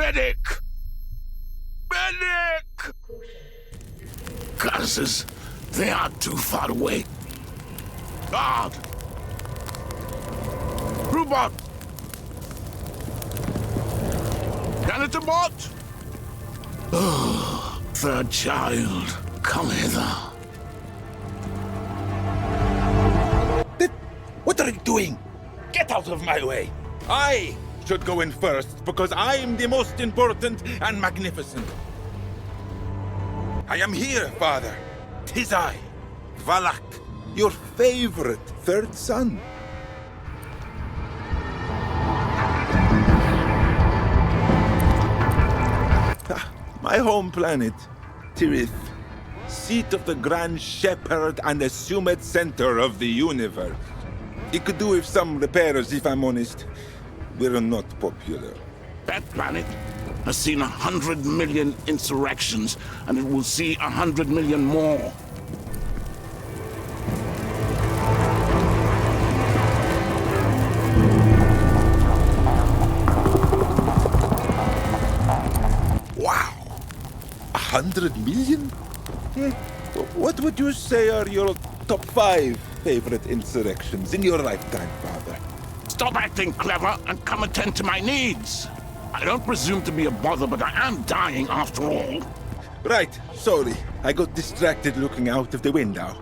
Medic! Medic! Curses, they are too far away. Guard! Robot! Janitor-bot! Oh, third child, come hither. What are you doing? Get out of my way! I should go in first because I am the most important and magnificent. I am here, Father. 'Tis I, Valak, your favorite third son. My home planet, Tirith, seat of the Grand Shepherd and assumed center of the universe. It could do with some repairs, if I'm honest. We're not popular. That planet has seen 100 million insurrections, and it will see 100 million more. Wow! 100 million? What would you say are your top 5 favorite insurrections in your lifetime, Father? Stop acting clever and come attend to my needs. I don't presume to be a bother, but I am dying after all. Right, sorry. I got distracted looking out of the window.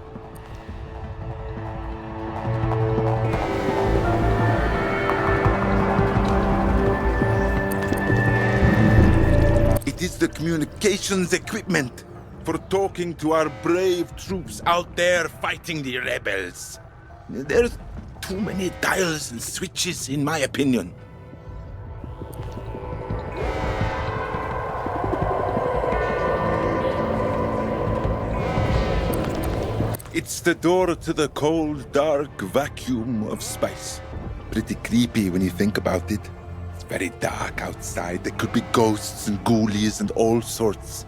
It is the communications equipment for talking to our brave troops out there fighting the rebels. There's too many dials and switches, in my opinion. It's the door to the cold, dark vacuum of space. Pretty creepy when you think about it. It's very dark outside. There could be ghosts and ghoulies and all sorts.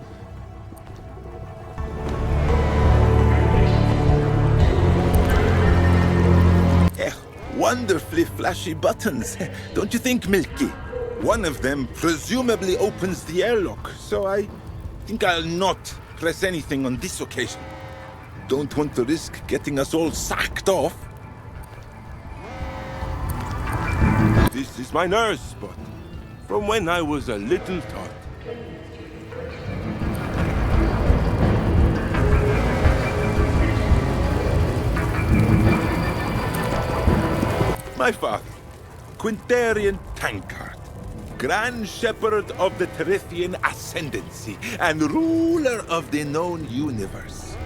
Wonderfully flashy buttons, don't you think, Milky? One of them presumably opens the airlock, so I think I'll not press anything on this occasion. Don't want to risk getting us all sacked off. This is my nurse spot, from when I was a little tot. My father, Quintarian Tankard, Grand Shepherd of the Tirithian Ascendancy, and ruler of the known universe.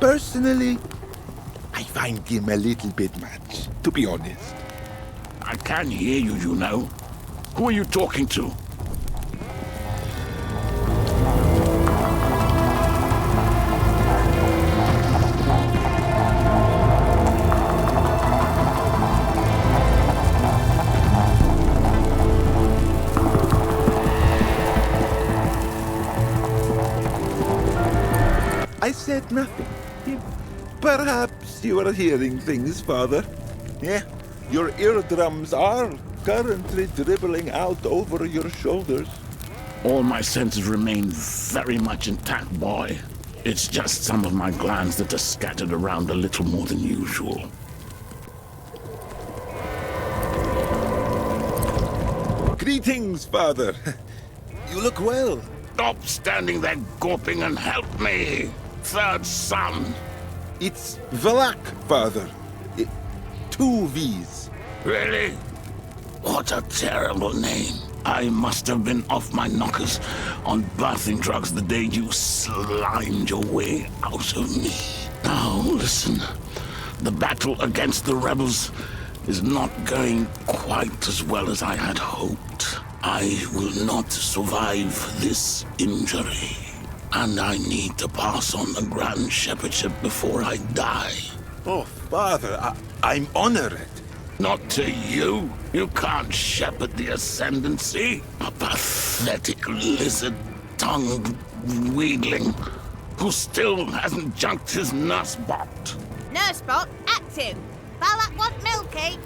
Personally, I find him a little bit much, to be honest. I can hear you, you know. Who are you talking to? I said nothing. Perhaps you are hearing things, Father. Yeah, your eardrums are currently dribbling out over your shoulders. All my senses remain very much intact, boy. It's just some of my glands that are scattered around a little more than usual. Greetings, Father. You look well. Stop standing there gawping and help me, third son. It's Valak, Father. 2 V's. Really? What a terrible name. I must have been off my knockers on birthing drugs the day you slimed your way out of me. Now, listen. The battle against the rebels is not going quite as well as I had hoped. I will not survive this injury. And I need to pass on the Grand Shepherdship before I die. Oh, Father, I'm honored. Not to you. You can't shepherd the Ascendancy. A pathetic lizard-tongued wheedling who still hasn't junked his nursebot. Nursebot, active. Valak want Milky.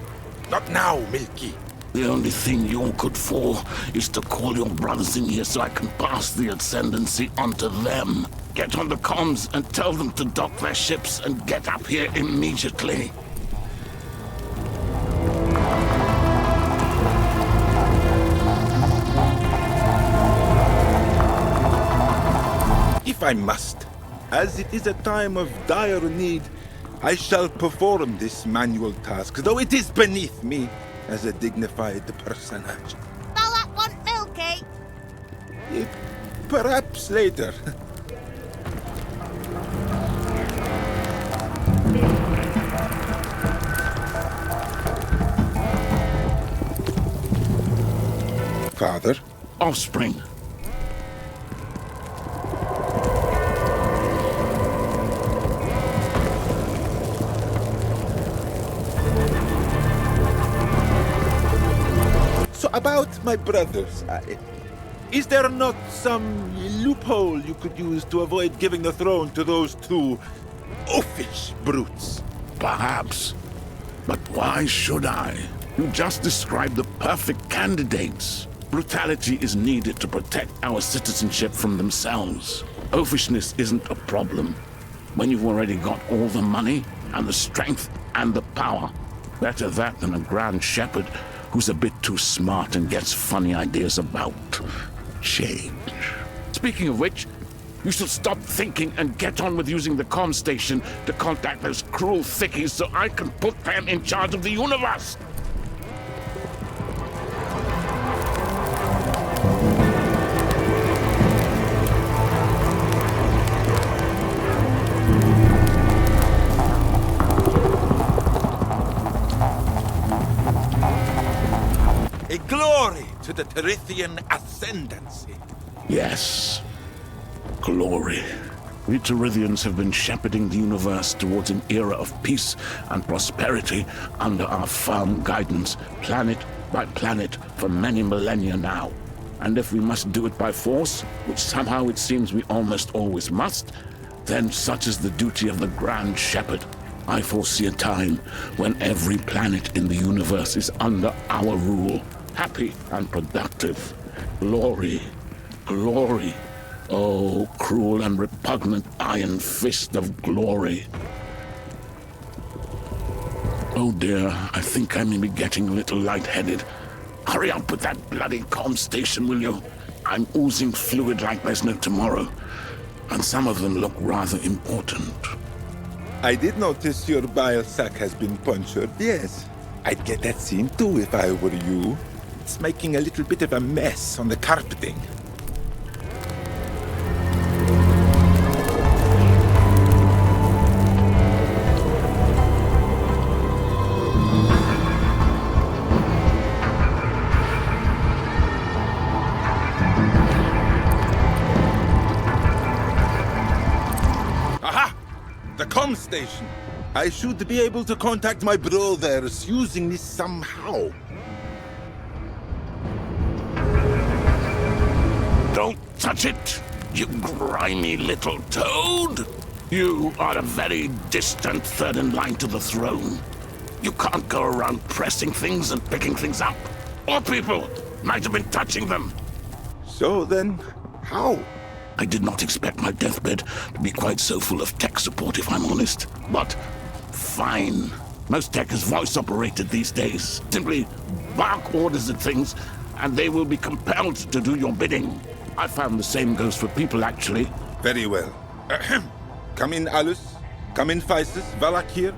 Not now, Milky. The only thing you're good for is to call your brothers in here so I can pass the ascendancy onto them. Get on the comms and tell them to dock their ships and get up here immediately. If I must, as it is a time of dire need, I shall perform this manual task, though it is beneath me as a dignified personage. Balak want milky? Perhaps later. Father? Offspring. So about my brothers, is there not some loophole you could use to avoid giving the throne to those two oafish brutes? Perhaps. But why should I? You just described the perfect candidates. Brutality is needed to protect our citizenship from themselves. Oafishness isn't a problem when you've already got all the money and the strength and the power. Better that than a grand shepherd who's a bit too smart and gets funny ideas about change. Speaking of which, you should stop thinking and get on with using the comm station to contact those cruel thickies so I can put them in charge of the universe. A glory to the Terithian ascendancy. Yes. Glory. We Terithians have been shepherding the universe towards an era of peace and prosperity under our firm guidance, planet by planet, for many millennia now. And if we must do it by force, which somehow it seems we almost always must, then such is the duty of the Grand Shepherd. I foresee a time when every planet in the universe is under our rule, happy and productive. Glory, glory. Oh, cruel and repugnant iron fist of glory. Oh dear, I think I may be getting a little lightheaded. Hurry up with that bloody comm station, will you? I'm oozing fluid like there's no tomorrow. And some of them look rather important. I did notice your bile sac has been punctured, yes. I'd get that seen too if I were you. It's making a little bit of a mess on the carpeting. Aha! The comm station. I should be able to contact my brothers using this somehow. Don't touch it, you grimy little toad! You are a very distant third in line to the throne. You can't go around pressing things and picking things up. Or people might have been touching them. So then, how? I did not expect my deathbed to be quite so full of tech support, if I'm honest. But fine. Most tech is voice-operated these days. Simply bark orders at things, and they will be compelled to do your bidding. I found the same goes for people, actually. Very well. Ahem. Come in, Alus. Come in, Physis. Valak here.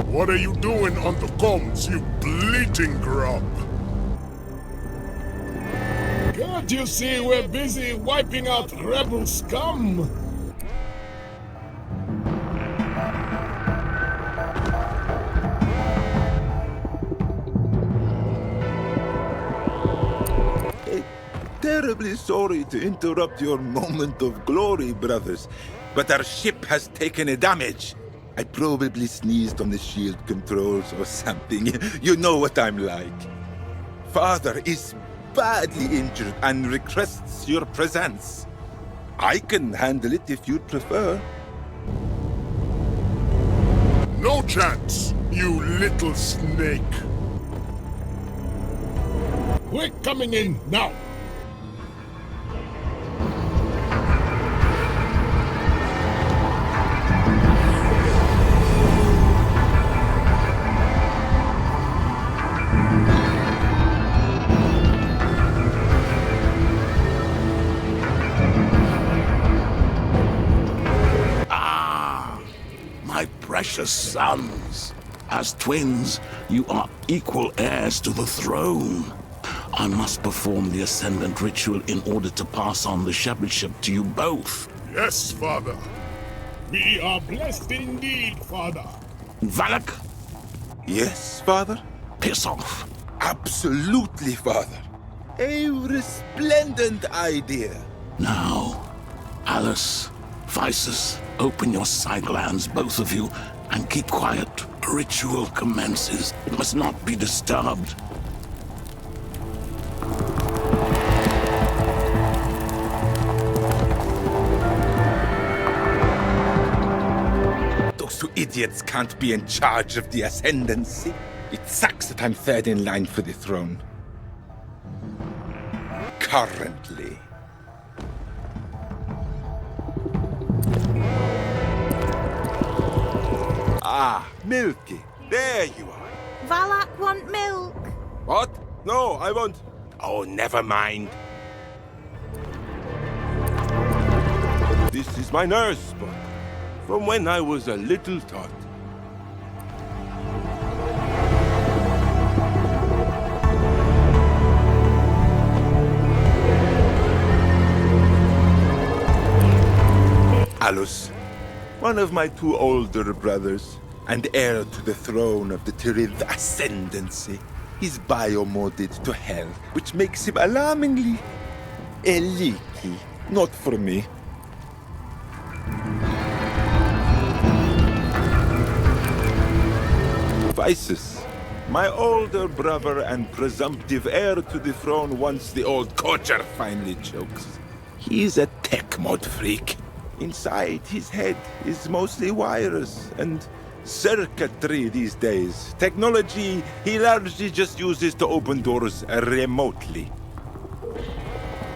What are you doing on the comms, you bleating grub? Can't you see we're busy wiping out rebel scum? Terribly sorry to interrupt your moment of glory, brothers, but our ship has taken a damage. I probably sneezed on the shield controls or something. You know what I'm like. Father is badly injured and requests your presence. I can handle it if you'd prefer. No chance! you little snake. We're coming in now. My precious sons. As twins, you are equal heirs to the throne. I must perform the Ascendant ritual in order to pass on the shepherdship to you both. Yes, father. We are blessed indeed, Father. Valak, Yes, father? piss off. Absolutely, father. A resplendent idea. Now, Alice, Visus, open your side glands, both of you, and keep quiet. Ritual commences. It must not be disturbed. Those two idiots can't be in charge of the Ascendancy. It sucks that I'm third in line for the throne. Currently. Ah, Milky. There you are. Valak want milk. What? No, I won't. Oh, never mind. This is my nurse spot, from when I was a little tot. Alus, one of my two older brothers, and heir to the throne of the Tirith Ascendancy, is biomoded to hell, which makes him alarmingly leaky. Not for me. Visus, my older brother and presumptive heir to the throne once the old cocher finally chokes. He's a tech mod freak. Inside his head is mostly wires and circuitry these days. Technology he largely just uses to open doors remotely.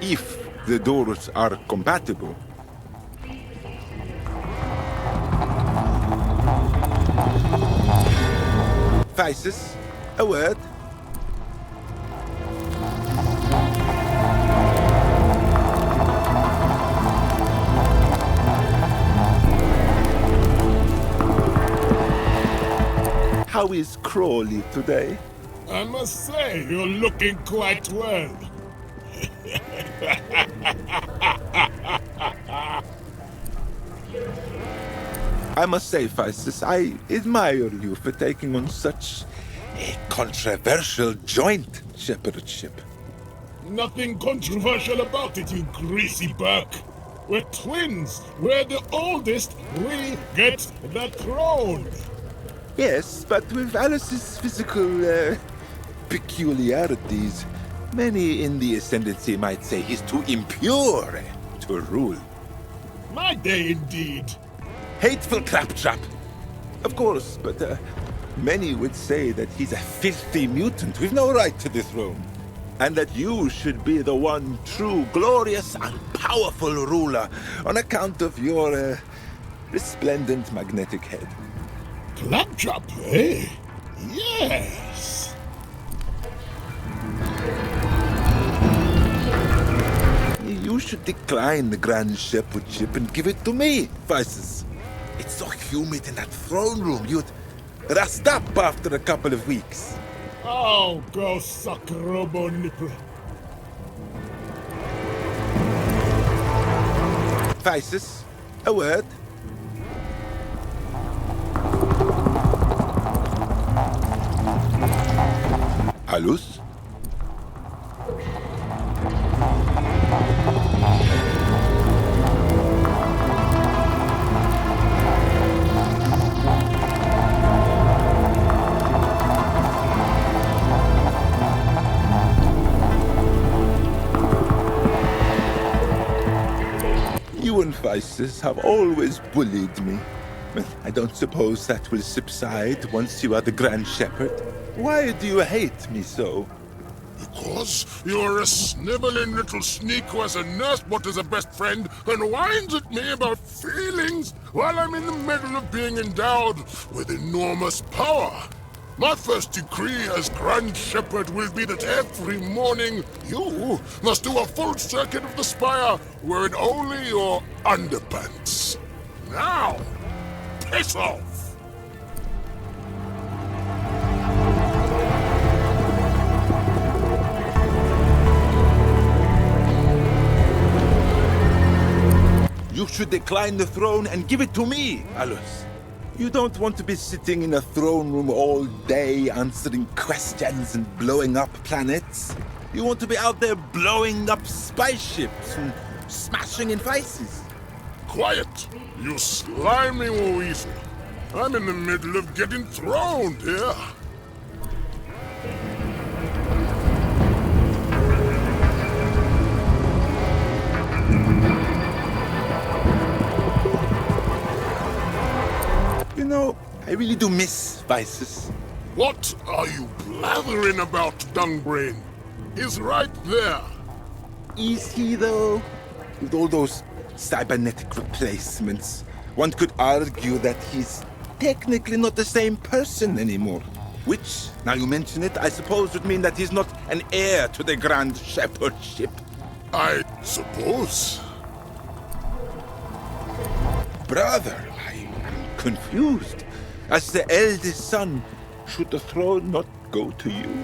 If the doors are compatible. Visus, a word. How is Crawley today? I must say, you're looking quite well. I must say, Visus, I admire you for taking on such a controversial joint shepherdship. Nothing controversial about it, you greasy buck. We're twins. We're the oldest. We get the throne. Yes, but with Alice's physical peculiarities, many in the Ascendancy might say he's too impure to rule. My day indeed. Hateful claptrap. Of course, but many would say that he's a filthy mutant with no right to the throne. And that you should be the one true, glorious, and powerful ruler on account of your resplendent magnetic head. Claptrap, eh? Yes. You should decline the Grand Shepherdship and give it to me, Visus. It's so humid in that throne room, you'd rust up after a couple of weeks. Oh, go suck robo nipple. Visus, a word. Alus? You and Visus have always bullied me. I don't suppose that will subside once you are the Grand Shepherd. Why do you hate me so? Because you're a sniveling little sneak who has a nurse but is a best friend and whines at me about feelings while I'm in the middle of being endowed with enormous power. My first decree as Grand Shepherd will be that every morning you must do a full circuit of the spire wearing only your underpants. Now, piss off! You should decline the throne and give it to me, Alus. You don't want to be sitting in a throne room all day answering questions and blowing up planets. You want to be out there blowing up spaceships and smashing in faces. Quiet, you slimy weasel. I'm in the middle of getting throned here. You know, I really do miss Vices. What are you blathering about, Dungbrain? He's right there. Is he, though? With all those cybernetic replacements, one could argue that he's technically not the same person anymore. Which, now you mention it, I suppose would mean that he's not an heir to the Grand Shepherdship. I suppose. Brother, I am confused. As the eldest son, should the throne not go to you?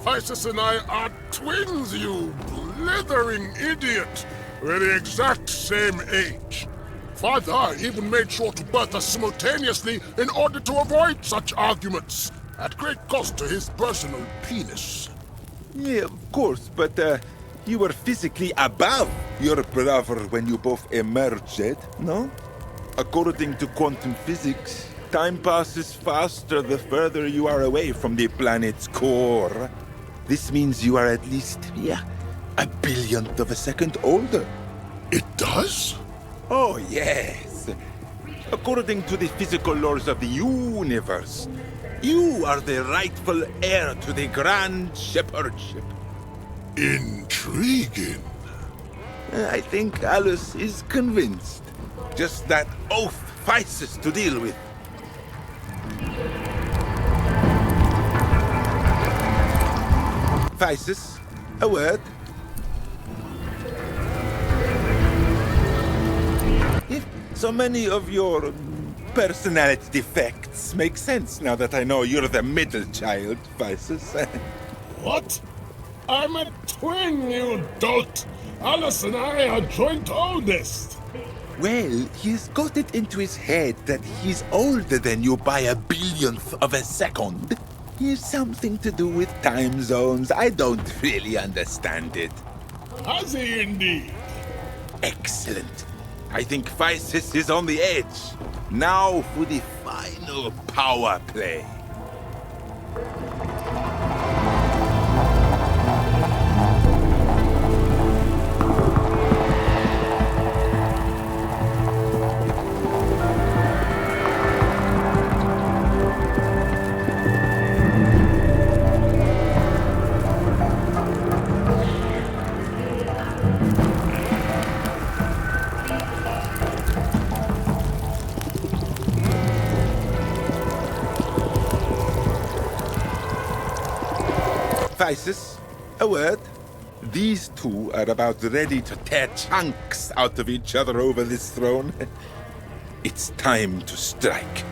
Isis and I are twins, you blithering idiot. We're the exact same age. Father even made sure to birth us simultaneously in order to avoid such arguments, at great cost to his personal penis. Yeah, of course, but you were physically above your brother when you both emerged, no? According to quantum physics, time passes faster the further you are away from the planet's core. This means you are at least, a billionth of a second older. It does? Oh, yes. According to the physical laws of the universe, you are the rightful heir to the Grand Shepherdship. Intriguing. I think Alice is convinced. Just that oath Physis to deal with. Physis, a word. If so many of your personality defects make sense now that I know you're the middle child, Physis. What? I'm a twin, you dolt. Alice and I are joint oldest. Well, he's got it into his head that he's older than you by a billionth of a second. He's something to do with time zones. I don't really understand it. Has he indeed? Excellent. I think Physis is on the edge. Now for the final power play. Physis, a word. These two are about ready to tear chunks out of each other over this throne. It's time to strike.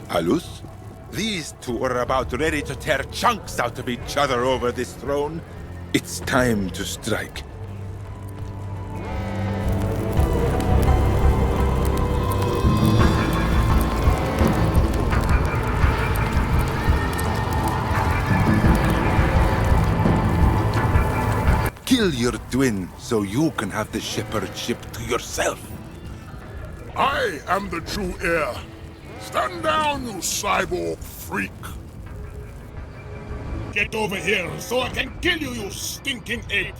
Alus, these two are about ready to tear chunks out of each other over this throne. It's time to strike. Kill your twin so you can have the shepherdship to yourself. I am the true heir. Stand down, you cyborg freak. Get over here so I can kill you, you stinking ape.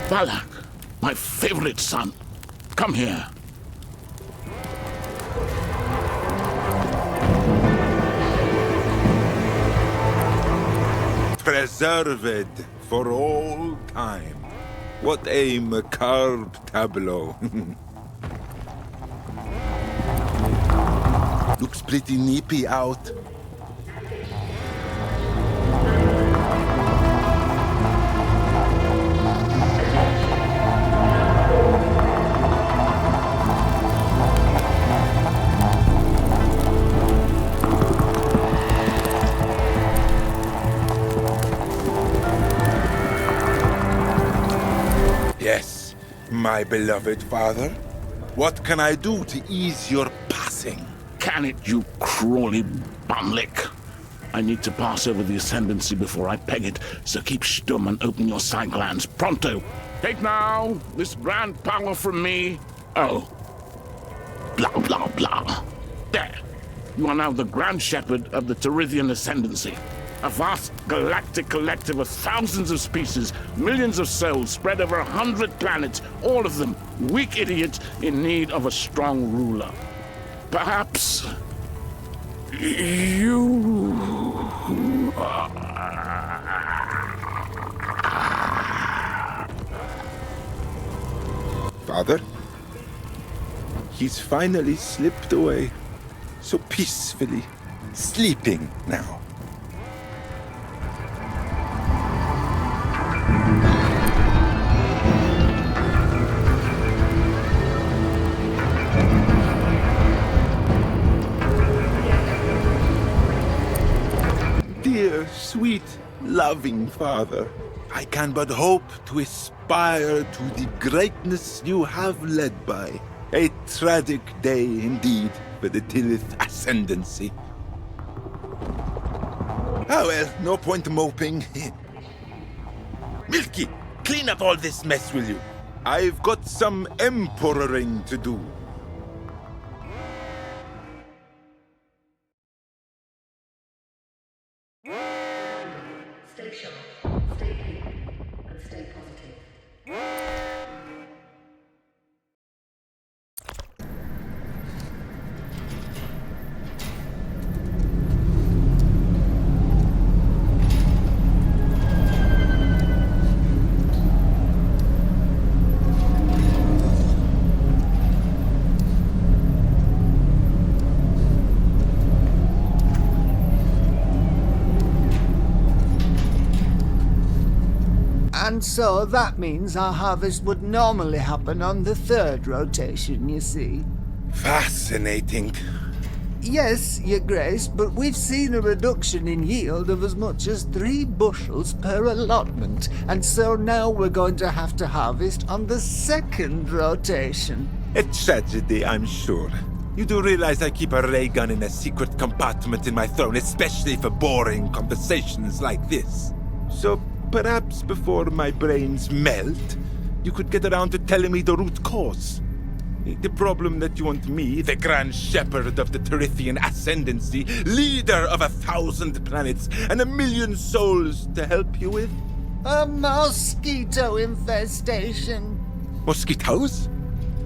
Balak, my favorite son. Come here. Preserved for all time. What a macabre tableau. Looks pretty nippy out. Yes, my beloved father. What can I do to ease your passing? Can it, you crawly bumlick? I need to pass over the ascendancy before I peg it, so keep stum and open your side glands pronto. Take now this grand power from me. Oh. Blah, blah, blah. There. You are now the Grand Shepherd of the Terithian Ascendancy. A vast galactic collective of thousands of species, millions of souls spread over 100 planets, all of them weak idiots in need of a strong ruler. Perhaps you... Father? He's finally slipped away, so peacefully, sleeping now. Dear, sweet, loving father, I can but hope to aspire to the greatness you have led by. A tragic day indeed for the Tirith Ascendancy. Ah well, no point moping. Milky, clean up all this mess, will you? I've got some emperoring to do. Stay sharp, stay clean, and stay positive. And so that means our harvest would normally happen on the third rotation, you see. Fascinating. Yes, Your Grace, but we've seen a reduction in yield of as much as 3 bushels per allotment, and so now we're going to have to harvest on the second rotation. A tragedy, I'm sure. You do realize I keep a ray gun in a secret compartment in my throne, especially for boring conversations like this. So perhaps before my brains melt, you could get around to telling me the root cause. The problem that you want me, the Grand Shepherd of the Terithian Ascendancy, leader of 1,000 planets and 1,000,000 souls to help you with? A mosquito infestation. Mosquitoes?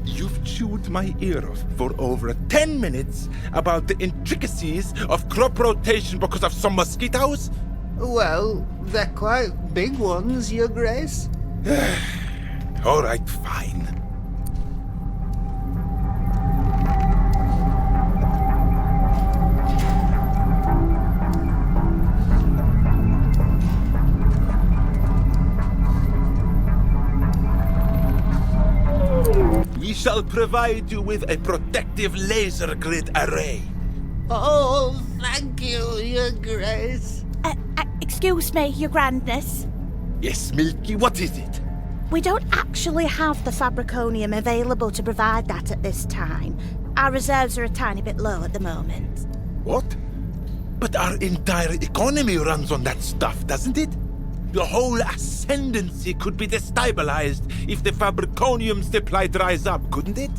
You've chewed my ear off for over 10 minutes about the intricacies of crop rotation because of some mosquitoes? Well, they're quite big ones, Your Grace. All right, fine. We shall provide you with a protective laser grid array. Oh, thank you, Your Grace. Excuse me, Your Grandness. Yes, Milky, what is it? We don't actually have the fabriconium available to provide that at this time. Our reserves are a tiny bit low at the moment. What? But our entire economy runs on that stuff, doesn't it? The whole ascendancy could be destabilized if the fabriconium supply dries up, couldn't it?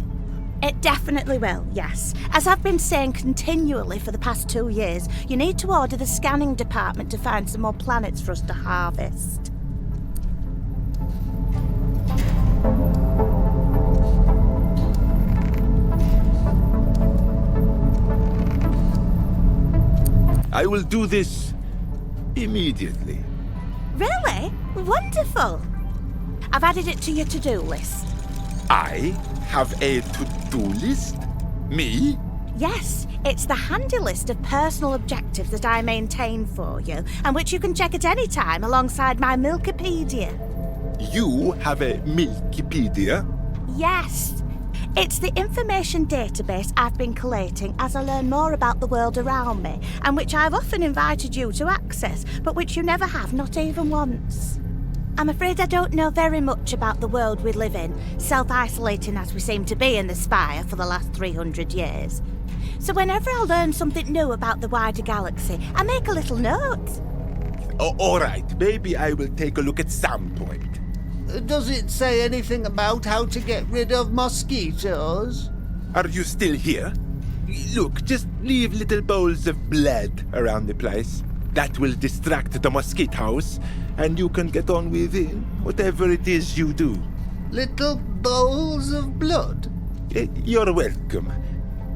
It definitely will, yes. As I've been saying continually for the past 2 years, you need to order the scanning department to find some more planets for us to harvest. I will do this immediately. Really? Wonderful. I've added it to your to-do list. I have a to-do list? Me? Yes, it's the handy list of personal objectives that I maintain for you, and which you can check at any time alongside my Milkipedia. You have a Milkipedia? Yes. It's the information database I've been collating as I learn more about the world around me, and which I've often invited you to access, but which you never have, not even once. I'm afraid I don't know very much about the world we live in, self-isolating as we seem to be in the Spire for the last 300 years. So whenever I learn something new about the wider galaxy, I make a little note. Oh, all right, maybe I will take a look at some point. Does it say anything about how to get rid of mosquitoes? Are you still here? Look, just leave little bowls of blood around the place. That will distract the mosquitoes, and you can get on with whatever it is you do. Little bowls of blood? You're welcome.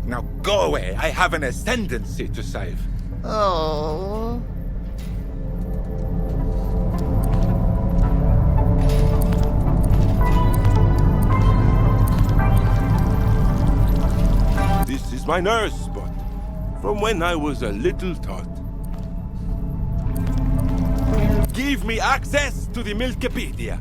Now go away. I have an ascendancy to save. Oh. This is my nurse spot, from when I was a little tot. Give me access to the Milkipedia.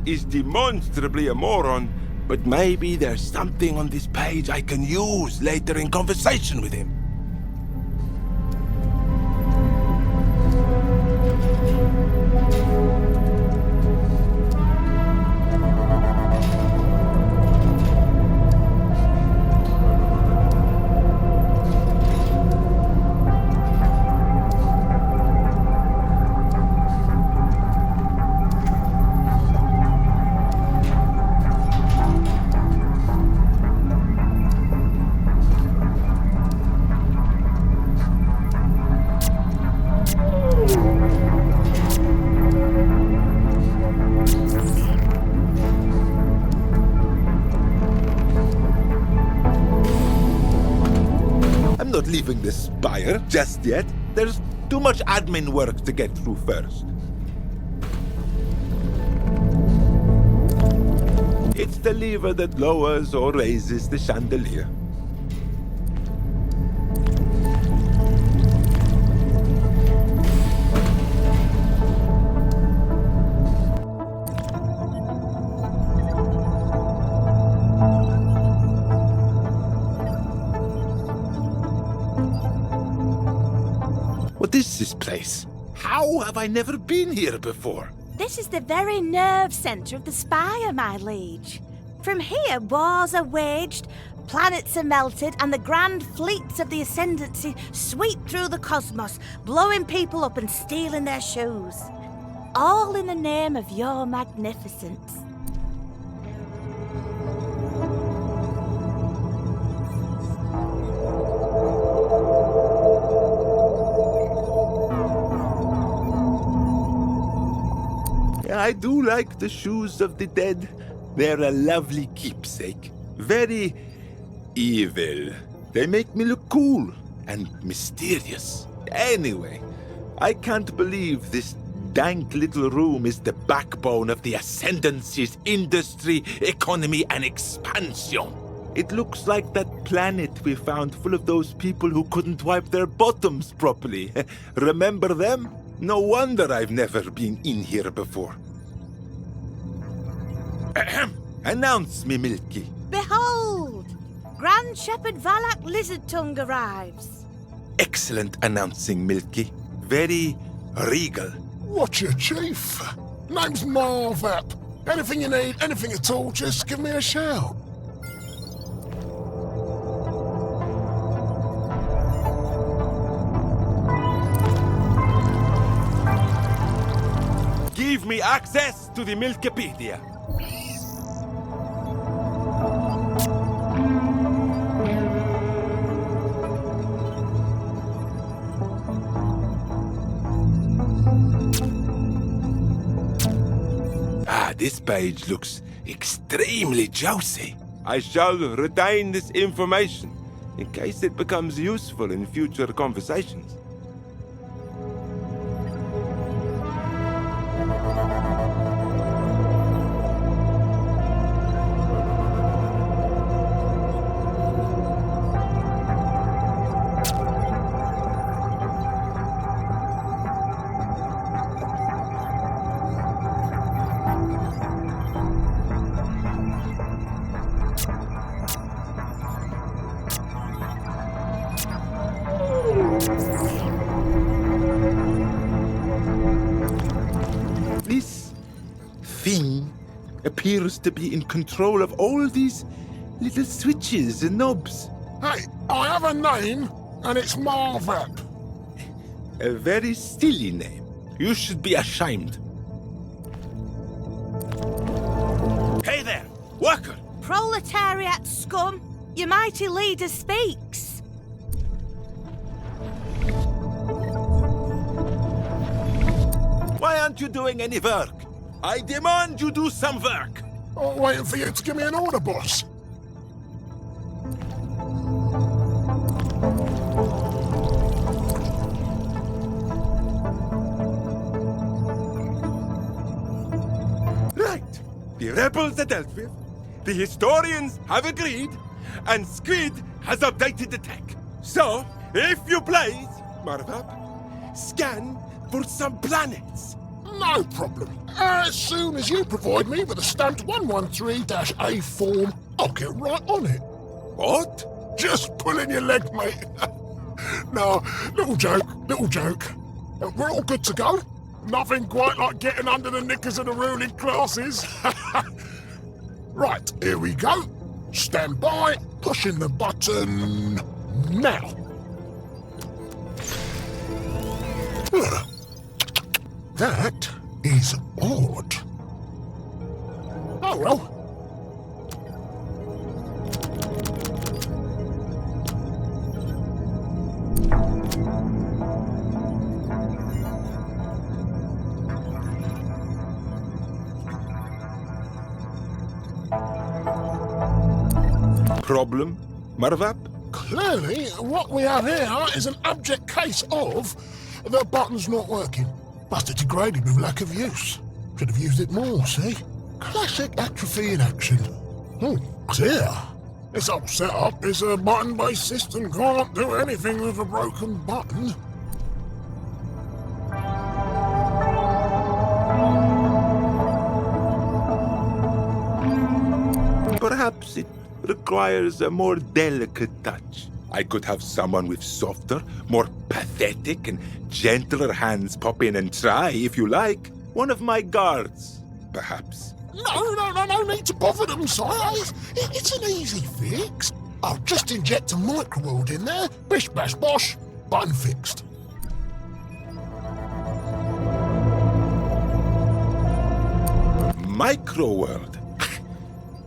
is demonstrably a moron, but maybe there's something on this page I can use later in conversation with him. removing the spire just yet. There's too much admin work to get through first. It's the lever that lowers or raises the chandelier. What is this place? How have I never been here before? This is the very nerve centre of the Spire, my liege. From here, wars are waged, planets are melted, and the grand fleets of the Ascendancy sweep through the cosmos, blowing people up and stealing their shoes. All in the name of your magnificence. I do like the shoes of the dead. They're a lovely keepsake. Very evil. They make me look cool and mysterious. Anyway, I can't believe this dank little room is the backbone of the Ascendancy's industry, economy, and expansion. It looks like that planet we found full of those people who couldn't wipe their bottoms properly. Remember them? No wonder I've never been in here before. Ahem. Announce me, Milky. Behold! Grand Shepherd Valak Lizardtongue arrives. Excellent announcing, Milky. Very regal. What's your chief? Name's Marvap. Anything you need, anything at all, just give me a shout. Give me access to the Milkipedia. This page looks extremely juicy. I shall retain this information in case it becomes useful in future conversations. This thing appears to be in control of all these little switches and knobs. Hey, I have a name, and it's Marvap. A very silly name. You should be ashamed. Hey there, worker! Proletariat scum, your mighty leader speaks. Why aren't you doing any work? I demand you do some work. I'm waiting for you to give me an order, boss. Right. The rebels are dealt with, the historians have agreed, and Squid has updated the tech. So, if you please, Marvap, scan for some planets. No problem. As soon as you provide me with a stamped 113-A form, I'll get right on it. What? Just pulling your leg, mate. No, little joke. We're all good to go. Nothing quite like getting under the knickers of the ruling classes. Right, here we go. Stand by, pushing the button now. That is odd. Oh well. Problem, Marvap? Clearly, what we have here is an abject case of the button's not working. Must have degraded with lack of use. Could have used it more, see? Classic atrophy in action. Oh, dear. This whole setup is a button-based system. Can't do anything with a broken button. Perhaps it requires a more delicate touch. I could have someone with softer, more pathetic and gentler hands pop in and try, if you like. One of my guards, perhaps. No need to bother them, sire. It's an easy fix. I'll just inject a microworld in there. Bish bash bosh. Button fixed. Microworld?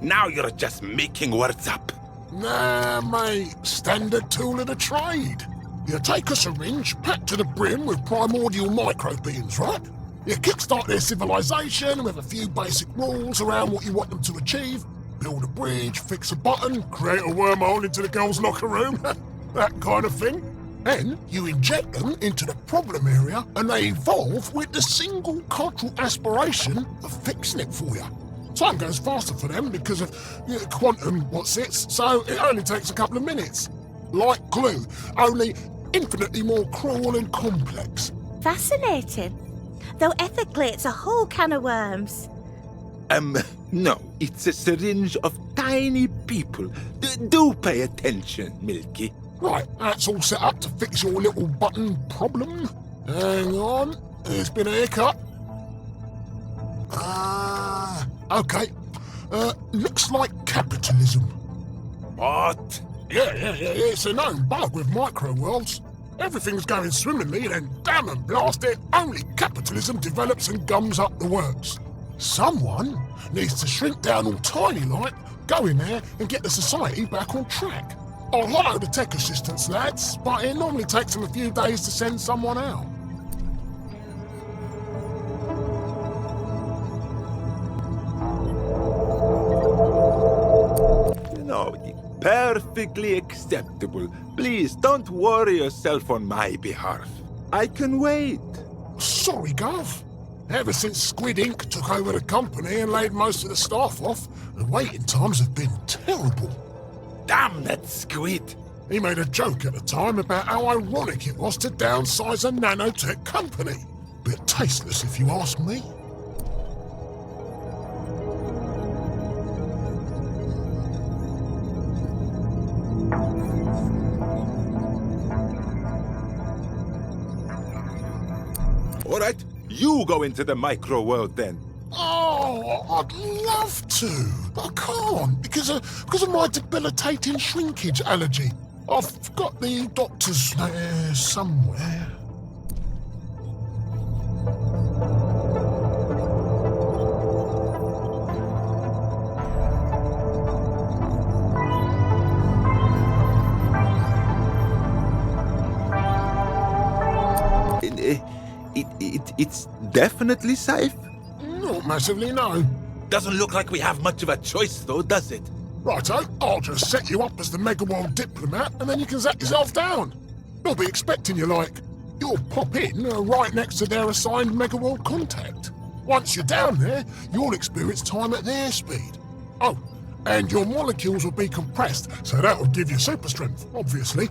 Now you're just making words up. Nah, mate. Standard tool of the trade. You take a syringe packed to the brim with primordial microbeams, right? You kickstart their civilization with a few basic rules around what you want them to achieve. Build a bridge, fix a button, create a wormhole into the girls' locker room. That kind of thing. Then you inject them into the problem area and they evolve with the single cultural aspiration of fixing it for you. Time goes faster for them because of quantum what's-its, so it only takes a couple of minutes. Like glue, only infinitely more cruel and complex. Fascinating. Though ethically it's a whole can of worms. No, it's a syringe of tiny people. Do pay attention, Milky. Right, that's all set up to fix your little button problem. Hang on, there's been a hiccup. Okay. Looks like capitalism. What? Yeah, it's a known bug with micro-worlds. Everything's going swimmingly, then damn and blast it, only capitalism develops and gums up the works. Someone needs to shrink down all tiny like, go in there and get the society back on track. I'll hire the tech assistants, lads, but it normally takes them a few days to send someone out. No, perfectly acceptable. Please don't worry yourself on my behalf. I can wait. Sorry, Gov. Ever since Squid Inc. took over the company and laid most of the staff off, the waiting times have been terrible. Damn that squid! He made a joke at the time about how ironic it was to downsize a nanotech company. Bit tasteless, if you ask me. All right, you go into the micro world then. Oh, I'd love to, but I can't because of my debilitating shrinkage allergy. I've got the doctor's there somewhere. It's definitely safe. Not massively, no. Doesn't look like we have much of a choice though, does it? Righto, I'll just set you up as the Megaworld diplomat and then you can zap yourself down. They'll be expecting you like. You'll pop in right next to their assigned Megaworld contact. Once you're down there, you'll experience time at their speed. Oh, and your molecules will be compressed, so that'll give you super strength, obviously.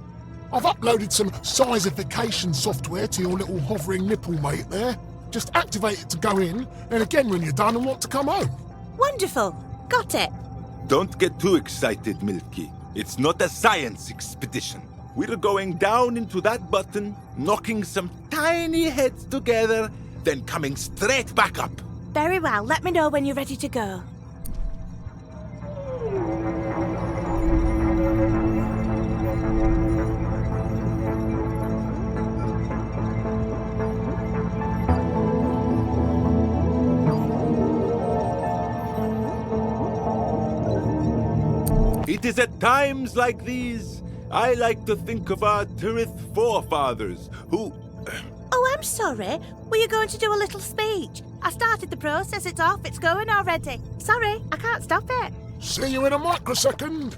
I've uploaded some sizification software to your little hovering nipple mate there. Just activate it to go in, and again when you're done and want to come home. Wonderful. Got it. Don't get too excited, Milky. It's not a science expedition. We're going down into that button, knocking some tiny heads together, then coming straight back up. Very well. Let me know when you're ready to go. It is at times like these I like to think of our Tirith forefathers who... Oh, I'm sorry. Were you going to do a little speech? I started the process. It's off. It's going already. Sorry, I can't stop it. See you in a microsecond.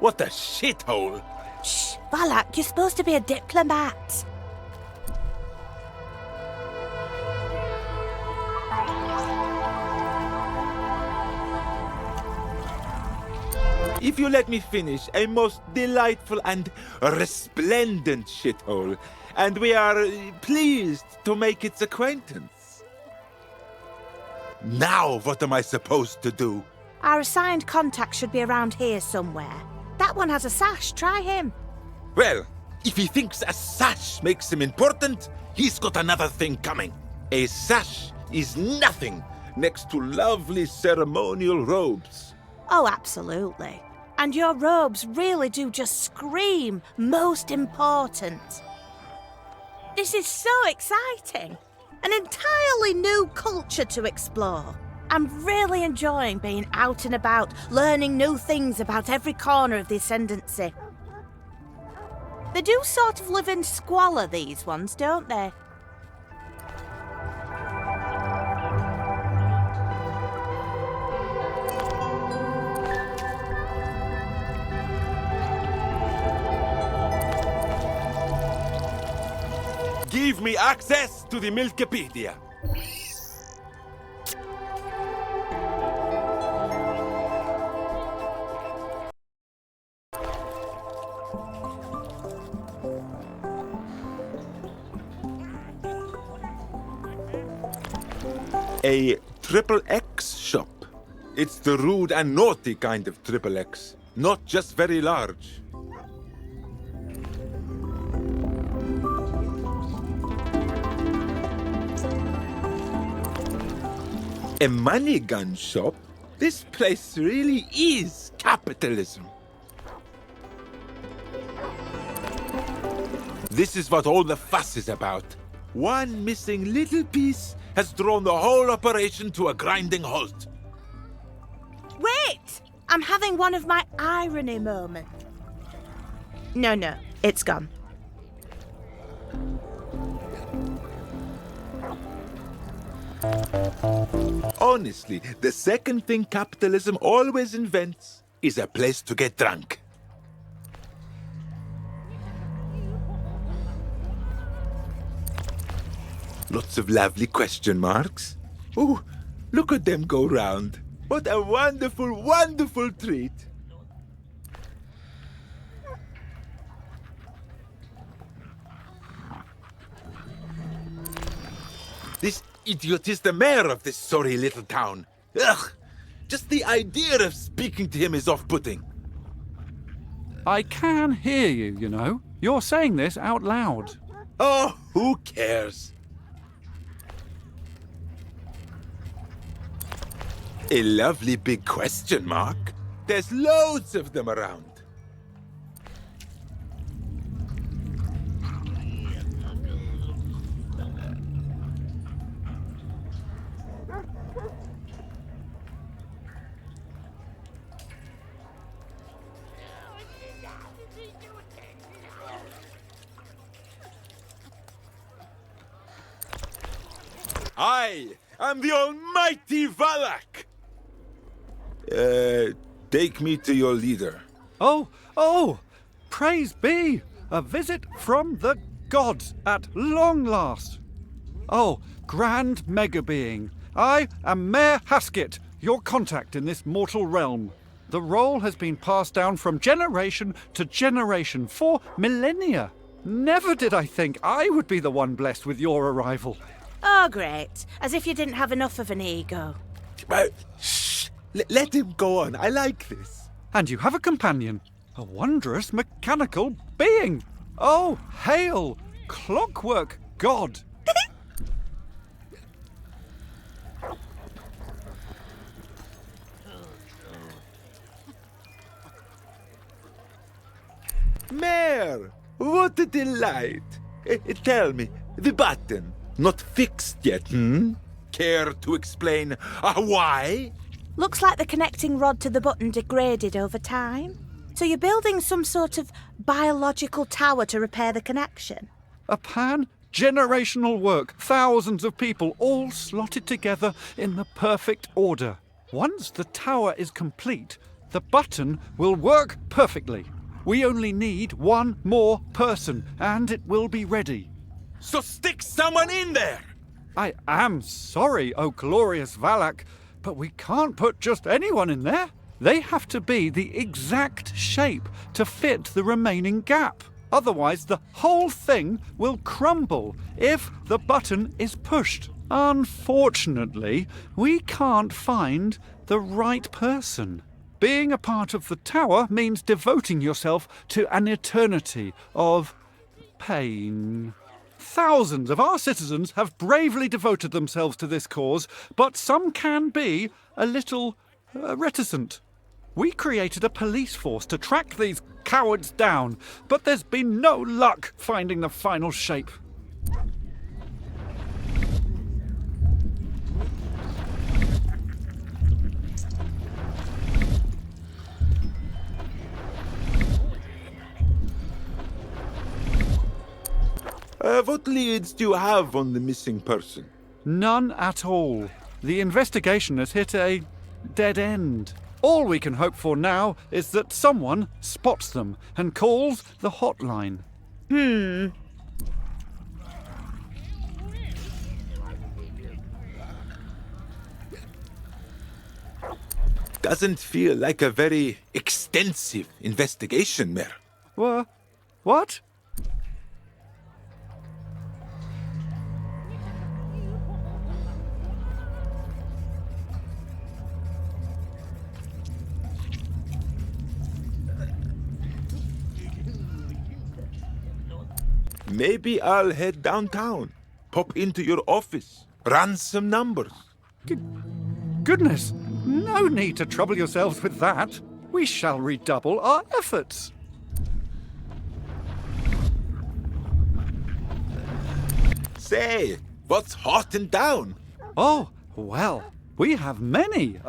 What a shithole! Shh, Valak, you're supposed to be a diplomat. If you let me finish, a most delightful and resplendent shithole, and we are pleased to make its acquaintance. Now, what am I supposed to do? Our assigned contact should be around here somewhere. That one has a sash, try him. Well, if he thinks a sash makes him important, he's got another thing coming. A sash is nothing next to lovely ceremonial robes. Oh, absolutely. And your robes really do just scream most important. This is so exciting. An entirely new culture to explore. I'm really enjoying being out and about, learning new things about every corner of the Ascendancy. They do sort of live in squalor, these ones, don't they? Give me access to the Milkipedia. A triple X shop. It's the rude and naughty kind of triple X, not just very large. A money gun shop? This place really is capitalism. This is what all the fuss is about. One missing little piece has drawn the whole operation to a grinding halt. Wait! I'm having one of my irony moments. No, it's gone. Honestly, the second thing capitalism always invents is a place to get drunk. Lots of lovely question marks. Oh, look at them go round. What a wonderful, wonderful treat. This idiot is the mayor of this sorry little town. Ugh! Just the idea of speaking to him is off-putting. I can hear you, you know. You're saying this out loud. Oh, who cares? A lovely big question mark. There's loads of them around. I am the almighty Valak! Take me to your leader. Oh, praise be! A visit from the gods at long last. Oh, grand mega being, I am Mayor Haskett, your contact in this mortal realm. The role has been passed down from generation to generation for millennia. Never did I think I would be the one blessed with your arrival. Oh, great. As if you didn't have enough of an ego. Shh! Let him go on. I like this. And you have a companion, a wondrous mechanical being. Oh, hail, clockwork god. Mayor, what a delight. Tell me, the button, not fixed yet, Care to explain why? Looks like the connecting rod to the button degraded over time. So you're building some sort of biological tower to repair the connection? A pan-generational work, thousands of people all slotted together in the perfect order. Once the tower is complete, the button will work perfectly. We only need one more person, and it will be ready. So stick someone in there! I am sorry, O glorious Valak, but we can't put just anyone in there. They have to be the exact shape to fit the remaining gap. Otherwise, the whole thing will crumble if the button is pushed. Unfortunately, we can't find the right person. Being a part of the tower means devoting yourself to an eternity of pain. Thousands of our citizens have bravely devoted themselves to this cause, but some can be a little reticent. We created a police force to track these cowards down, but there's been no luck finding the final shape. What leads do you have on the missing person? None at all. The investigation has hit a dead end. All we can hope for now is that someone spots them and calls the hotline. Doesn't feel like a very extensive investigation, Mayor. What? Maybe I'll head downtown, pop into your office, run some numbers. Goodness, no need to trouble yourselves with that. We shall redouble our efforts. Say, what's hot in town? Oh, well, we have many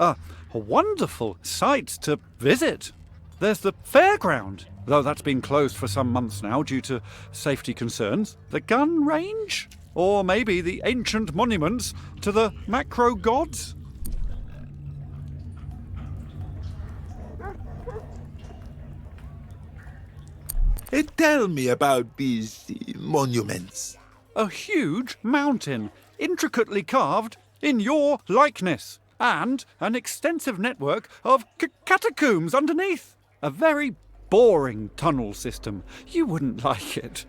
wonderful sites to visit. There's the fairground, though that's been closed for some months now due to safety concerns. The gun range? Or maybe the ancient monuments to the macro gods? Tell me about these monuments. A huge mountain, intricately carved in your likeness, and an extensive network of catacombs underneath. A very boring tunnel system. You wouldn't like it.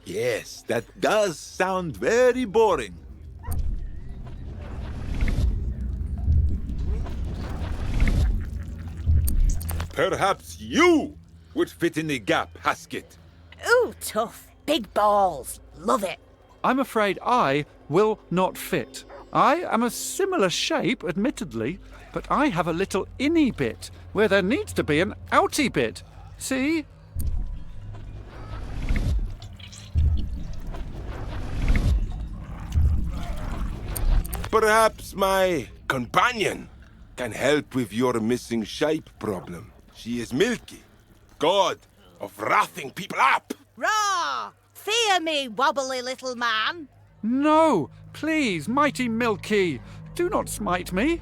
Yes, that does sound very boring. Perhaps you would fit in the gap, Haskett. Ooh, tough. Big balls. Love it. I'm afraid I will not fit. I am a similar shape, admittedly, but I have a little inny bit where there needs to be an outy bit. See? Perhaps my companion can help with your missing shape problem. She is Milky, god of wrathing people up. Raw! Fear me, wobbly little man. No, please, mighty Milky, do not smite me.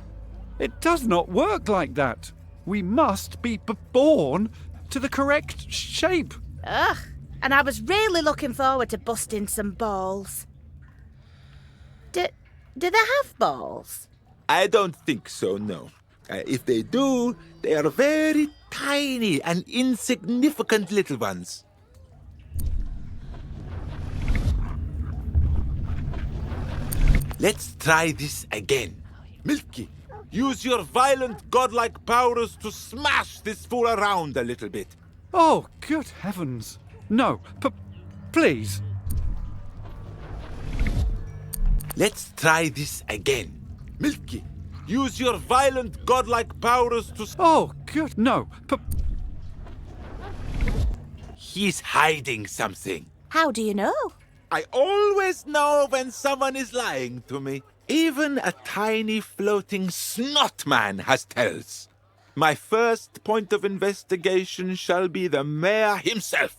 It does not work like that. We must be born to the correct shape. Ugh, and I was really looking forward to busting some balls. Do they have balls? I don't think so, no. If they do, they are very tiny and insignificant little ones. Let's try this again. Milky, use your violent godlike powers to smash this fool around a little bit. Oh, good heavens. No, please. Let's try this again. Milky, use your violent godlike powers to... Oh, good, no, He's hiding something. How do you know? I always know when someone is lying to me. Even a tiny floating snot man has tells. My first point of investigation shall be the mayor himself.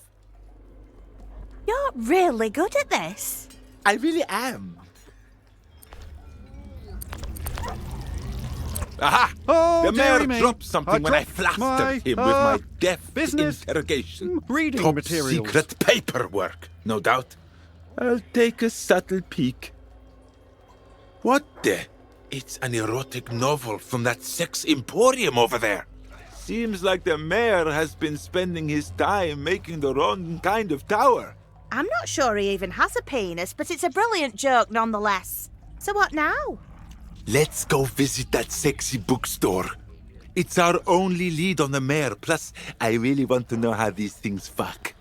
You're really good at this. I really am. Aha! Oh, the mayor dearie me. dropped something when I dropped flastered him my, with my deft business interrogation. reading Top materials. secret paperwork, no doubt. I'll take a subtle peek. What the? It's an erotic novel from that sex emporium over there. Seems like the mayor has been spending his time making the wrong kind of tower. I'm not sure he even has a penis, but it's a brilliant joke nonetheless. So what now? Let's go visit that sexy bookstore. It's our only lead on the mayor, plus I really want to know how these things fuck.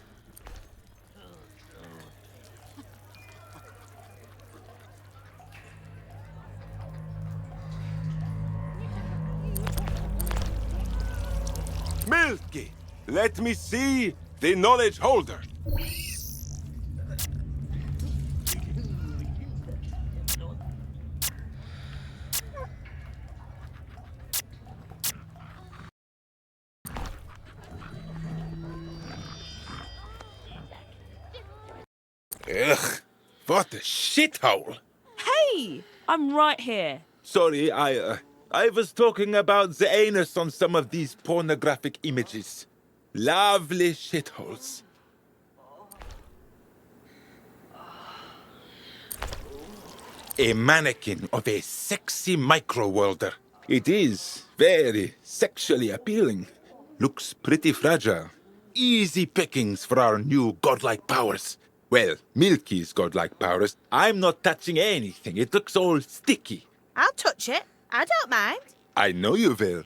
Milky, let me see the knowledge holder. Ugh, what a shithole. Hey, I'm right here. Sorry, I was talking about the anus on some of these pornographic images. Lovely shitholes. A mannequin of a sexy micro-worlder. It is very sexually appealing. Looks pretty fragile. Easy pickings for our new godlike powers. Well, Milky's godlike powers. I'm not touching anything. It looks all sticky. I'll touch it. I don't mind. I know you will.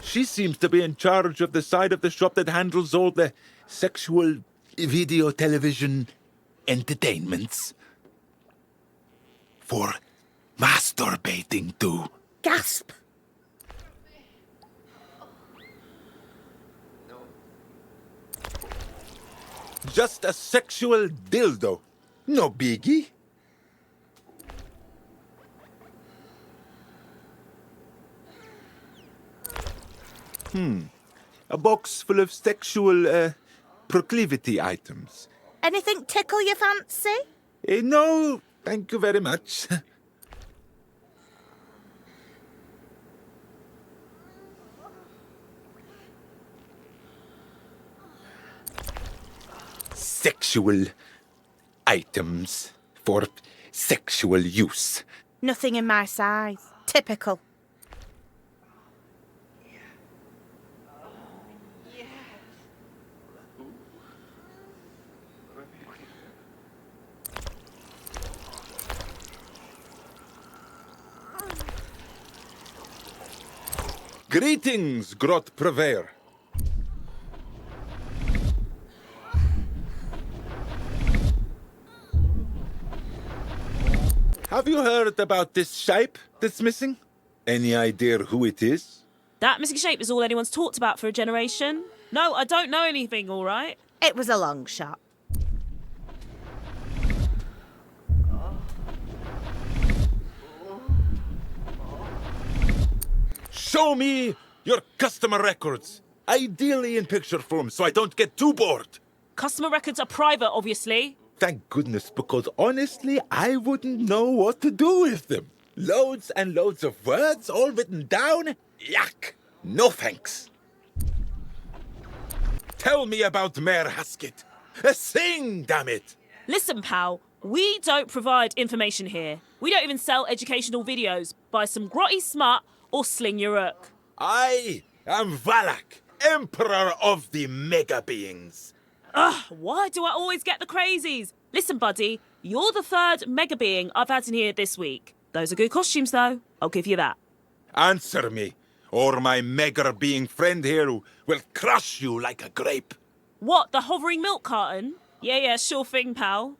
She seems to be in charge of the side of the shop that handles all the sexual video television entertainments. For masturbating too. Gasp! Just a sexual dildo. No biggie. A box full of sexual, proclivity items. Anything tickle your fancy? No, thank you very much. Sexual items for sexual use. Nothing in my size. Typical. Greetings, Grot Purveyor. Have you heard about this shape that's missing? Any idea who it is? That missing shape is all anyone's talked about for a generation. No, I don't know anything, all right? It was a long shot. Show me your customer records. Ideally in picture form, so I don't get too bored. Customer records are private, obviously. Thank goodness, because honestly, I wouldn't know what to do with them. Loads and loads of words all written down. Yuck. No thanks. Tell me about Mayor Haskett. Sing, damn it. Listen, pal, we don't provide information here. We don't even sell educational videos. Buy some grotty smut or sling your rook. I am Valak, Emperor of the Mega Beings. Ugh, why do I always get the crazies? Listen, buddy, you're the third mega being I've had in here this week. Those are good costumes, though. I'll give you that. Answer me, or my Mega Being friend here will crush you like a grape. What, the hovering milk carton? Yeah, sure thing, pal.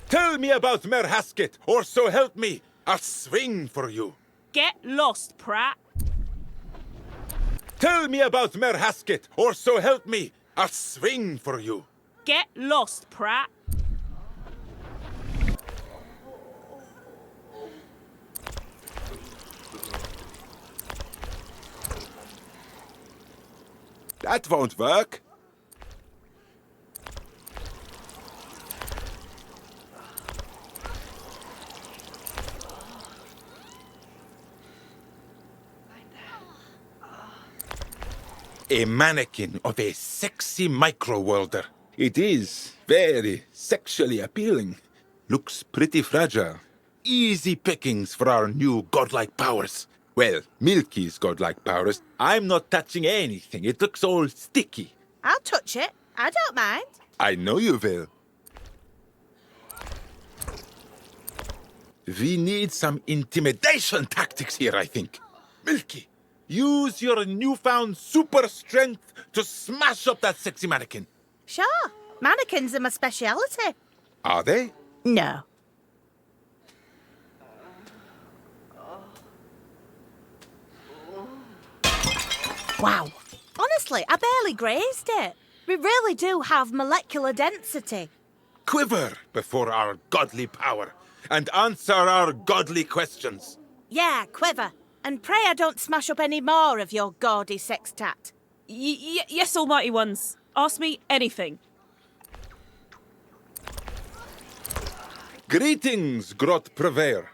Tell me about Mayor Haskett, or so help me, I'll swing for you. Get lost, Pratt. Tell me about Mayor Haskett, or so help me, I'll swing for you. Get lost, Pratt. That won't work. A mannequin of a sexy micro-worlder. It is very sexually appealing. Looks pretty fragile. Easy pickings for our new godlike powers. Well, Milky's godlike powers. I'm not touching anything. It looks all sticky. I'll touch it. I don't mind. I know you will. We need some intimidation tactics here, I think. Milky, use your newfound super strength to smash up that sexy mannequin. Sure. Mannequins are my speciality. Are they? No. Wow. Honestly, I barely grazed it. We really do have molecular density. Quiver before our godly power and answer our godly questions. Yeah, quiver. And pray I don't smash up any more of your gaudy sextat. Yes, almighty ones. Ask me anything. Greetings, Grot Prever.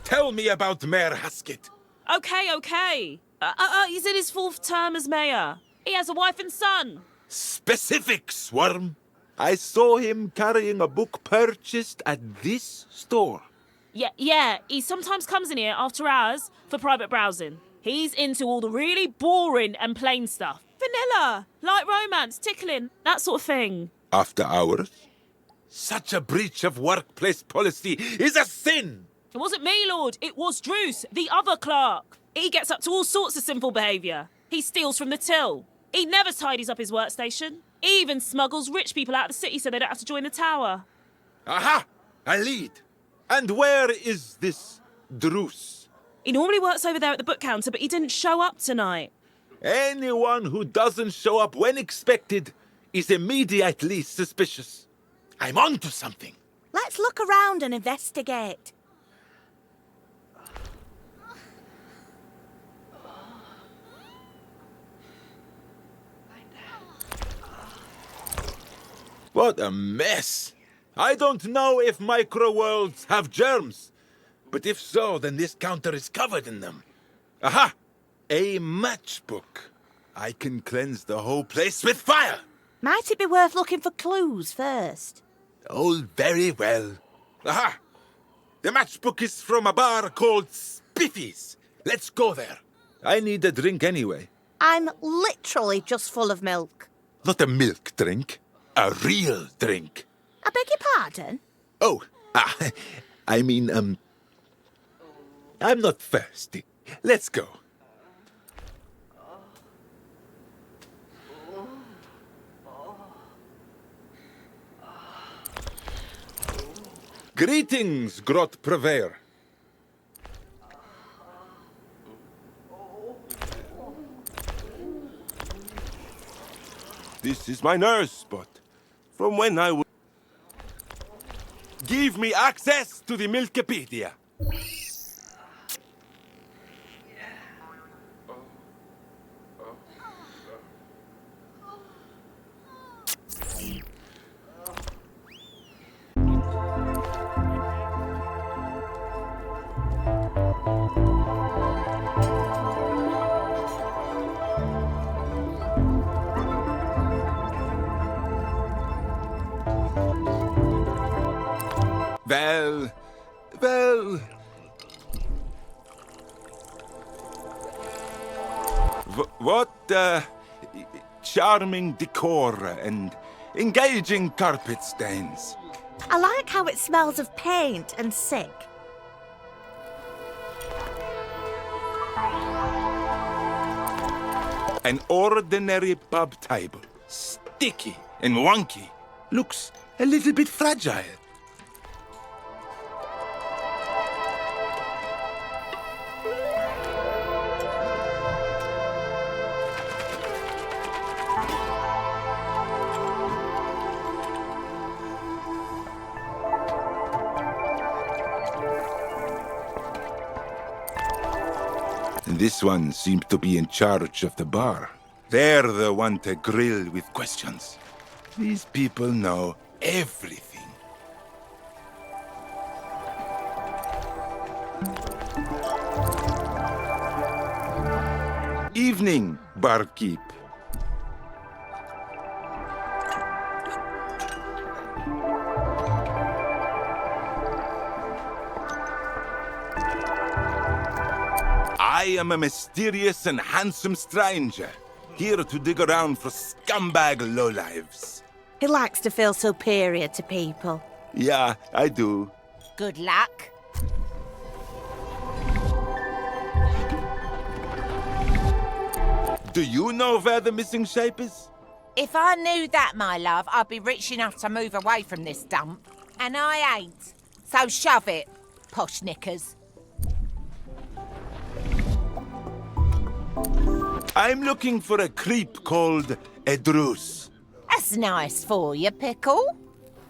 Tell me about Mayor Haskett. Okay. He's in his 4th term as mayor. He has a wife and son. Specific, Swarm. I saw him carrying a book purchased at this store. Yeah, he sometimes comes in here after hours for private browsing. He's into all the really boring and plain stuff. Vanilla, light romance, tickling, that sort of thing. After hours? Such a breach of workplace policy is a sin! It wasn't me, Lord. It was Druce, the other clerk. He gets up to all sorts of sinful behaviour. He steals from the till. He never tidies up his workstation. He even smuggles rich people out of the city so they don't have to join the tower. Aha! A lead. And where is this Druce? He normally works over there at the book counter, but he didn't show up tonight. Anyone who doesn't show up when expected is immediately suspicious. I'm onto something. Let's look around and investigate. What a mess. I don't know if micro-worlds have germs, but if so, then this counter is covered in them. Aha! A matchbook. I can cleanse the whole place with fire. Might it be worth looking for clues first? Oh, very well. Aha! The matchbook is from a bar called Spiffy's. Let's go there. I need a drink anyway. I'm literally just full of milk. Not a milk drink. A real drink. I beg your pardon? Oh, I mean, I'm not thirsty. Let's go. Greetings, Grot Prever. This is my nurse spot. From when I was... Give me access to the Milkipedia. Well... What charming decor and engaging carpet stains. I like how it smells of paint and sick. An ordinary pub table. Sticky and wonky. Looks a little bit fragile. This one seems to be in charge of the bar. They're the one to grill with questions. These people know everything. Evening, barkeep. I am a mysterious and handsome stranger, here to dig around for scumbag lowlives. He likes to feel superior to people. Yeah, I do. Good luck. Do you know where the missing shape is? If I knew that, my love, I'd be rich enough to move away from this dump. And I ain't. So shove it, posh knickers. I'm looking for a creep called Edrus. That's nice for you, Pickle.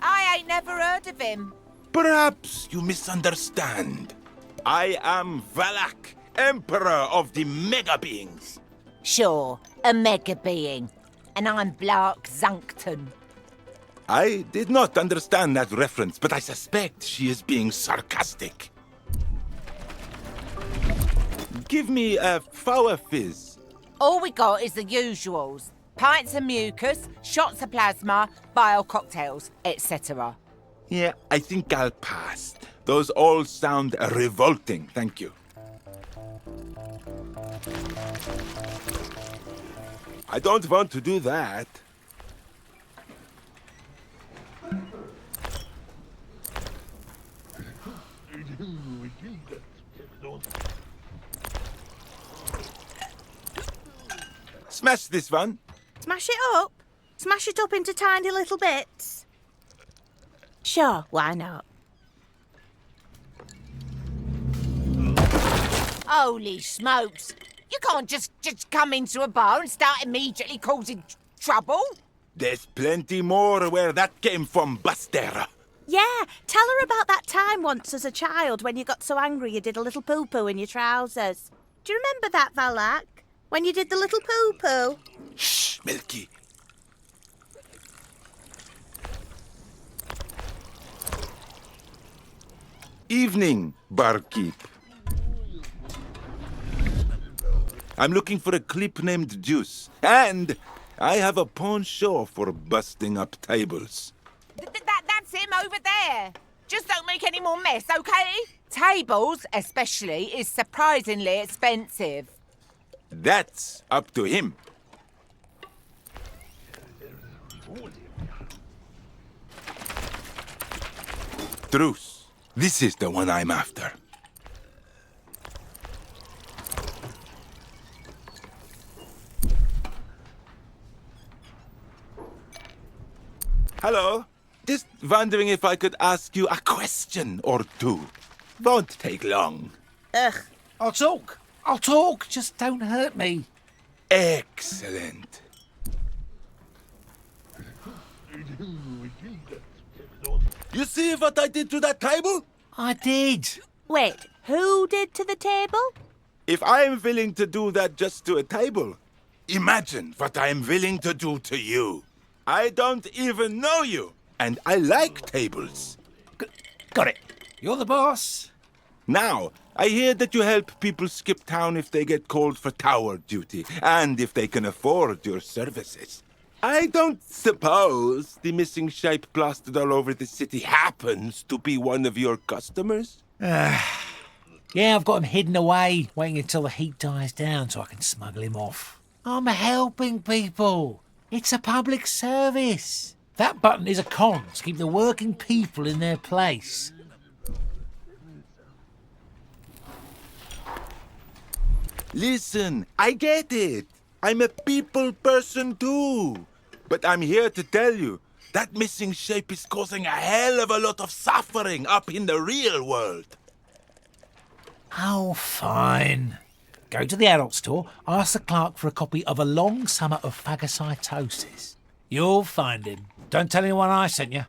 I ain't never heard of him. Perhaps you misunderstand. I am Valak, Emperor of the Mega Beings. Sure, a mega being. And I'm Blark Zunkton. I did not understand that reference, but I suspect she is being sarcastic. Give me a Fower Fizz. All we got is the usuals. Pints of mucus, shots of plasma, bile cocktails, etc. Yeah, I think I'll pass. Those all sound revolting, thank you. I don't want to do that. Smash this one. Smash it up? Smash it up into tiny little bits? Sure, why not? Holy smokes! You can't just come into a bar and start immediately causing trouble. There's plenty more where that came from, Buster. Yeah, tell her about that time once as a child when you got so angry you did a little poo-poo in your trousers. Do you remember that, Valak? When you did the little poo-poo? Shh, Milky. Evening, barkeep. I'm looking for a clip named Juice, and I have a penchant for busting up tables. That's him over there. Just don't make any more mess, okay? Tables, especially, is surprisingly expensive. That's up to him. Truce. This is the one I'm after. Hello. Just wondering if I could ask you a question or two. Won't take long. Ugh. I'll talk. Just don't hurt me. Excellent. You see what I did to that table? I did. Wait, who did to the table? If I am willing to do that just to a table, imagine what I am willing to do to you. I don't even know you, and I like tables. Got it. You're the boss. Now, I hear that you help people skip town if they get called for tower duty, and if they can afford your services. I don't suppose the missing shape plastered all over the city happens to be one of your customers? Yeah, I've got him hidden away, waiting until the heat dies down so I can smuggle him off. I'm helping people. It's a public service. That button is a con to keep the working people in their place. Listen, I get it. I'm a people person too. But I'm here to tell you, that missing shape is causing a hell of a lot of suffering up in the real world. Oh, fine. Go to the adult store, ask the clerk for a copy of A Long Summer of Phagocytosis. You'll find him. Don't tell anyone I sent you.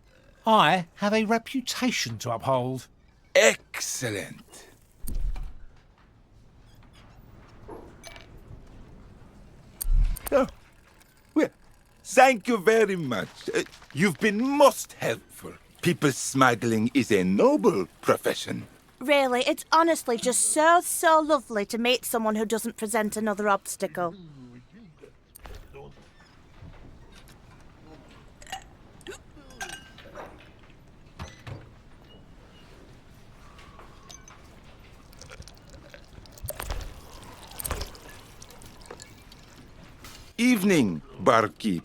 I have a reputation to uphold. Excellent. Oh, well, thank you very much. You've been most helpful. People smuggling is a noble profession. Really, it's honestly just so lovely to meet someone who doesn't present another obstacle. Evening, barkeep.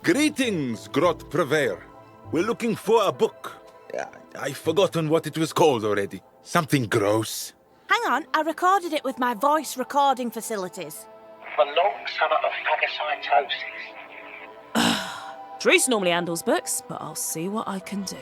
Greetings, Grot Purveyor. We're looking for a book. I've forgotten what it was called already. Something gross. Hang on, I recorded it with my voice recording facilities. For long summer of phagocytosis. Druce normally handles books, but I'll see what I can do.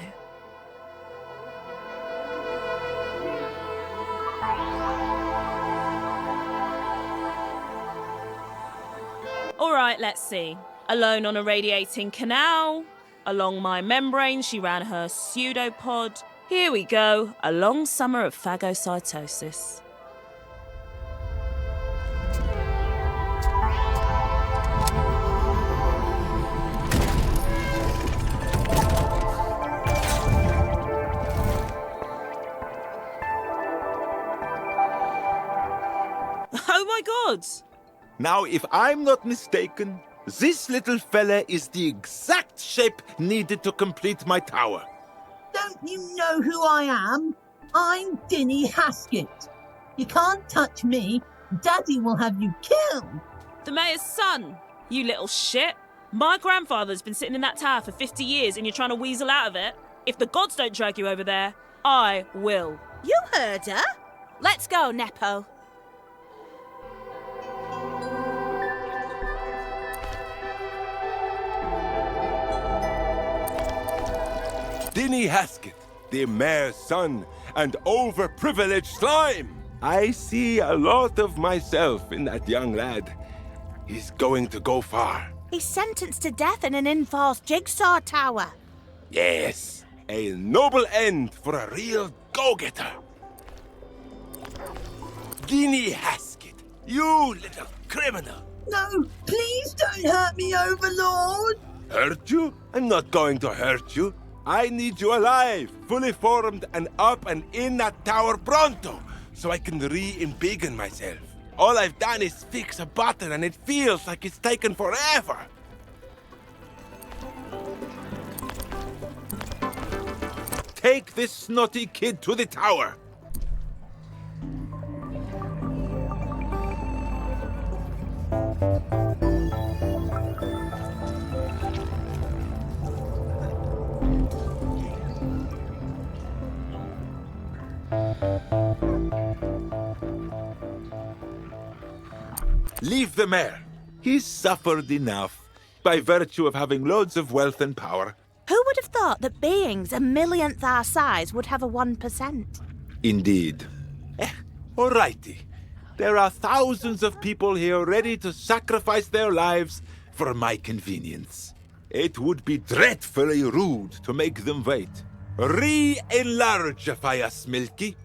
All right, let's see. Alone on a radiating canal. Along my membrane, she ran her pseudopod. Here we go. A long summer of phagocytosis. Oh my God! Now, if I'm not mistaken, this little fella is the exact shape needed to complete my tower. Don't you know who I am? I'm Dinny Haskett. You can't touch me. Daddy will have you killed. The mayor's son, you little shit. My grandfather's been sitting in that tower for 50 years and you're trying to weasel out of it. If the gods don't drag you over there, I will. You heard her. Let's go, Nepo. Dinny Haskett, the mayor's son, and overprivileged slime. I see a lot of myself in that young lad. He's going to go far. He's sentenced to death in an enforced jigsaw tower. Yes, a noble end for a real go-getter. Dinny Haskett, you little criminal. No, please don't hurt me, Overlord. Hurt you? I'm not going to hurt you. I need you alive, fully formed and up and in that tower pronto, so I can re-embiggen myself. All I've done is fix a button and it feels like it's taken forever. Take this snotty kid to the tower. Leave the mayor. He's suffered enough by virtue of having loads of wealth and power. Who would have thought that beings a millionth our size would have a 1%? Indeed. Alrighty. There are thousands of people here ready to sacrifice their lives for my convenience. It would be dreadfully rude to make them wait. Re-enlargify us, Milky.